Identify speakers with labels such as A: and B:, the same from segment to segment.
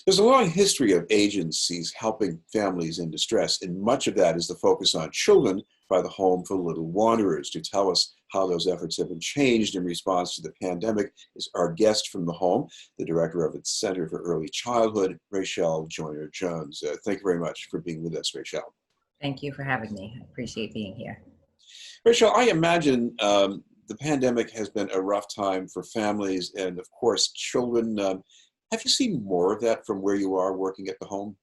A: There's a long history of agencies helping families in distress, and much of that is the focus on children by the Home for Little Wanderers. To tell us how those efforts have been changed in response to the pandemic is our guest from the home, the director of its Center for Early Childhood, Raechelle Joyner-Jones. Thank you very much for being with us, Raechelle.
B: Thank you for having me. I appreciate being here.
A: Raechelle, I imagine the pandemic has been a rough time for families and, of course, children. Have you seen more of that from where you are working at the home?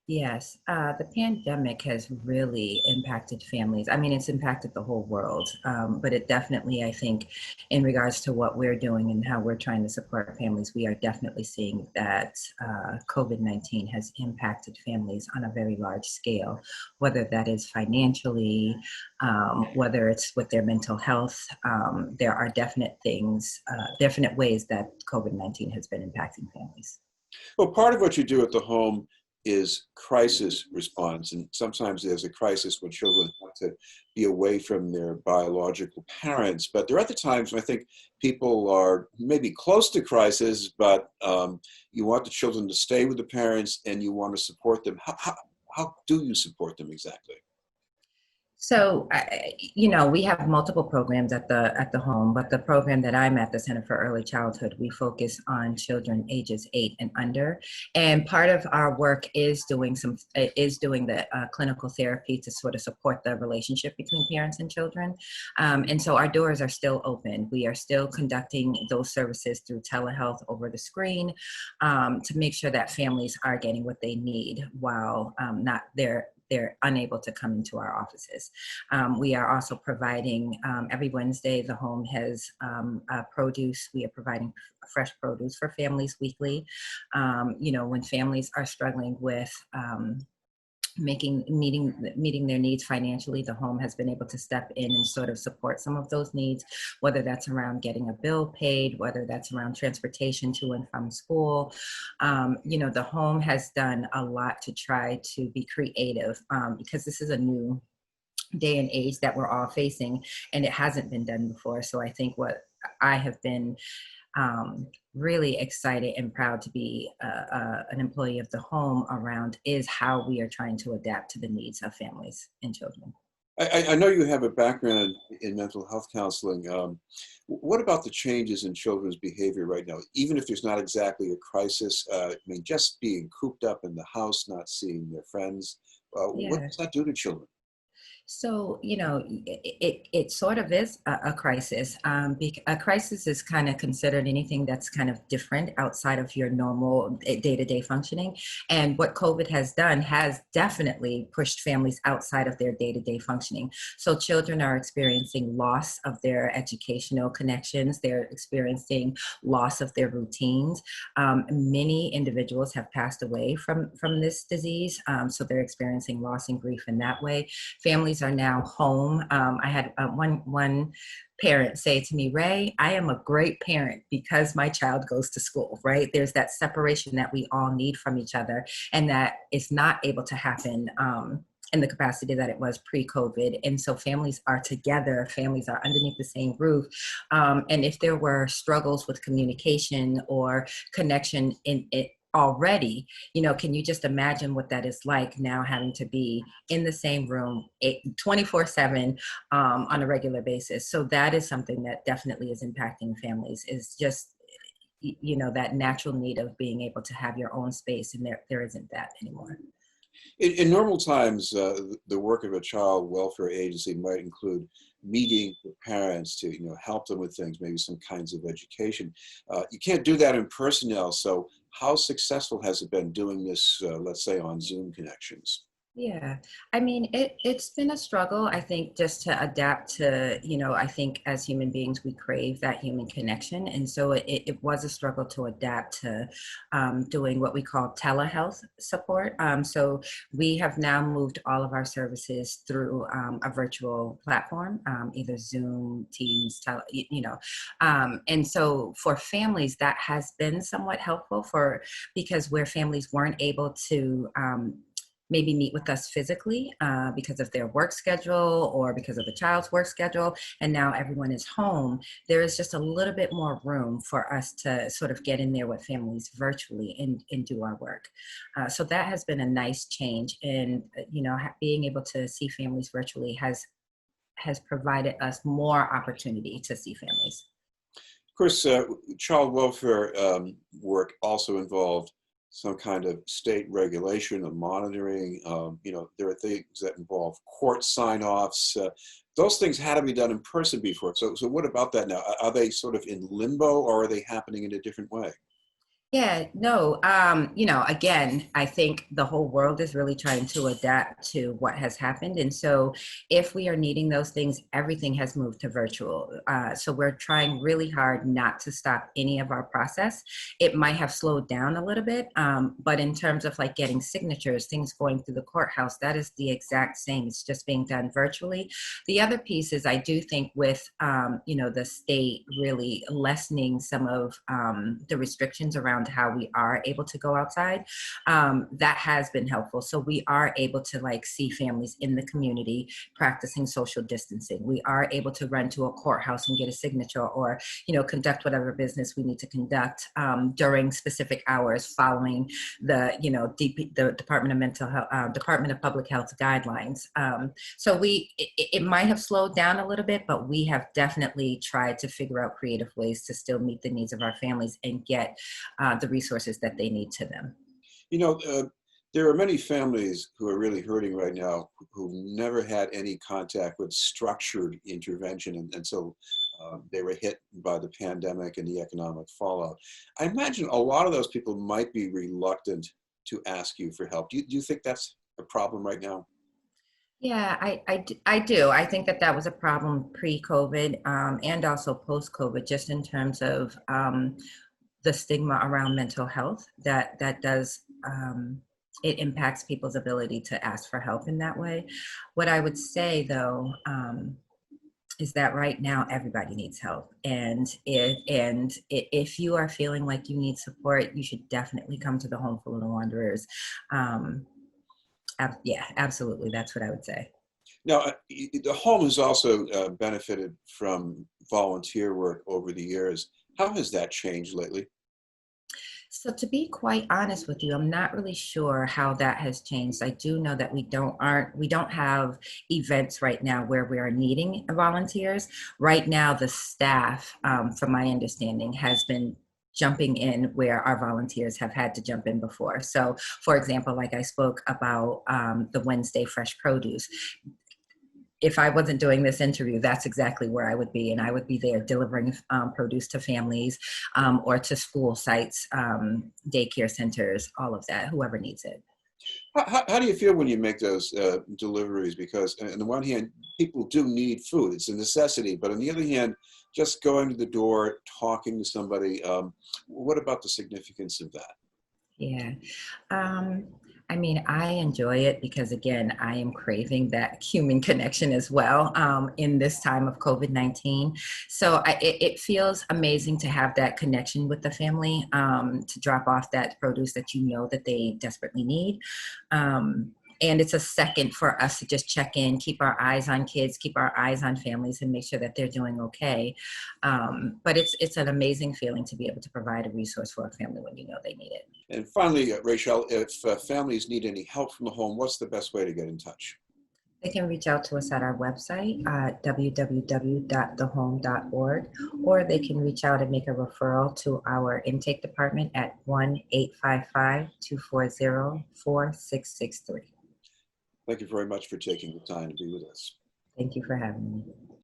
B: Yes, the pandemic has really impacted families. I mean, it's impacted the whole world, but it definitely, I think, in regards to what we're doing and how we're trying to support families, we are definitely seeing that COVID-19 has impacted families on a very large scale, whether that is financially, whether it's with their mental health. There are definite things, definite ways that COVID-19 has been impacting families.
A: Well, part of what you do at the home is crisis response. And sometimes there's a crisis when children want to be away from their biological parents. But there are other times when I think people are maybe close to crisis, but you want the children to stay with the parents and you want to support them. How do you support them exactly?
B: So, we have multiple programs at the home, but the program that I'm at, the Center for Early Childhood, we focus on children ages 8 and under. And part of our work is doing the clinical therapy to sort of support the relationship between parents and children. And so our doors are still open. We are still conducting those services through telehealth over the screen to make sure that families are getting what they need while not they're unable to come into our offices. We are also providing, every Wednesday, the home has produce. We are providing fresh produce for families weekly. When families are struggling with meeting their needs financially, the home has been able to step in and sort of support some of those needs, whether that's around getting a bill paid, whether that's around transportation to and from school. The home has done a lot to try to be creative because this is a new day and age that we're all facing, and it hasn't been done before. So I think what I have been really excited and proud to be an employee of the home around is how we are trying to adapt to the needs of families and children.
A: I know you have a background in mental health counseling. What about the changes in children's behavior right now? Even if there's not exactly a crisis, just being cooped up in the house, not seeing their friends, what
B: Yeah.
A: does that do to children?
B: So, it sort of is a crisis. A crisis is kind of considered anything that's kind of different outside of your normal day-to-day functioning. And what COVID has done has definitely pushed families outside of their day-to-day functioning. So children are experiencing loss of their educational connections. They're experiencing loss of their routines. Many individuals have passed away from this disease. So they're experiencing loss and grief in that way. Families are now home. I had one parent say to me, Ray, I am a great parent because my child goes to school, right? There's that separation that we all need from each other, and that is not able to happen in the capacity that it was pre-COVID. And so families are together, families are underneath the same roof. And if there were struggles with communication or connection in it, already, can you just imagine what that is like now, having to be in the same room 24/7 on a regular basis? So that is something that definitely is impacting families, is just that natural need of being able to have your own space, and there isn't that anymore.
A: In normal times, the work of a child welfare agency might include meeting with parents to help them with things, maybe some kinds of education. You can't do that in person now. So how successful has it been doing this, let's say, on Zoom connections?
B: Yeah, I mean, it's been a struggle, I think, just to adapt to, I think as human beings, we crave that human connection. And so it was a struggle to adapt to doing what we call telehealth support. So we have now moved all of our services through a virtual platform, either Zoom, Teams, and so for families, that has been somewhat helpful because where families weren't able to maybe meet with us physically because of their work schedule or because of the child's work schedule, and now everyone is home, there is just a little bit more room for us to sort of get in there with families virtually and do our work. So that has been a nice change, and being able to see families virtually has provided us more opportunity to see families.
A: Of course, child welfare work also involved some kind of state regulation of monitoring. There are things that involve court sign-offs. Those things had to be done in person before. So what about that now? Are they sort of in limbo, or are they happening in a different way?
B: Yeah, no, again, I think the whole world is really trying to adapt to what has happened. And so if we are needing those things, everything has moved to virtual. So we're trying really hard not to stop any of our process. It might have slowed down a little bit, but in terms of like getting signatures, things going through the courthouse, that is the exact same. It's just being done virtually. The other piece is I do think with, the state really lessening some of the restrictions around how we are able to go outside, that has been helpful. So we are able to like see families in the community practicing social distancing. We are able to run to a courthouse and get a signature, or conduct whatever business we need to conduct during specific hours following the Department of Mental Health, Department of Public Health guidelines. So it might have slowed down a little bit, but we have definitely tried to figure out creative ways to still meet the needs of our families and get the resources that they need to them.
A: You know, uh, there are many families who are really hurting right now who've never had any contact with structured intervention, and so they were hit by the pandemic and the economic fallout. I imagine a lot of those people might be reluctant to ask you for help. Do you think that's a problem right now?
B: Yeah, I do. I think that that was a problem pre-COVID, and also post-COVID, just in terms of the stigma around mental health that does it impacts people's ability to ask for help in that way. What I would say though, is that right now everybody needs help, and if you are feeling like you need support, you should definitely come to the Home for Little Wanderers. um, yeah, absolutely, that's what I would say.
A: Now, the home has also benefited from volunteer work over the years. How has that changed lately?
B: So to be quite honest with you, I'm not really sure how that has changed. I do know that we don't have events right now where we are needing volunteers. Right now, the staff, from my understanding, has been jumping in where our volunteers have had to jump in before. So, for example, like I spoke about the Wednesday fresh produce, if I wasn't doing this interview, that's exactly where I would be. And I would be there delivering produce to families, or to school sites, daycare centers, all of that, whoever needs it.
A: How do you feel when you make those deliveries? Because on the one hand, people do need food; it's a necessity. But on the other hand, just going to the door, talking to somebody, what about the significance of that?
B: Yeah. Um, I mean, I enjoy it because, again, I am craving that human connection as well, in this time of COVID-19. So it feels amazing to have that connection with the family, to drop off that produce that that they desperately need. Um, and it's a second for us to just check in, keep our eyes on kids, keep our eyes on families, and make sure that they're doing okay. But it's an amazing feeling to be able to provide a resource for a family when you know they need it.
A: And finally, Rachel, if families need any help from the home, what's the best way to get in touch?
B: They can reach out to us at our website, www.thehome.org, or they can reach out and make a referral to our intake department at 1-855-240-4663.
A: Thank you very much for taking the time to be with us.
B: Thank you for having me.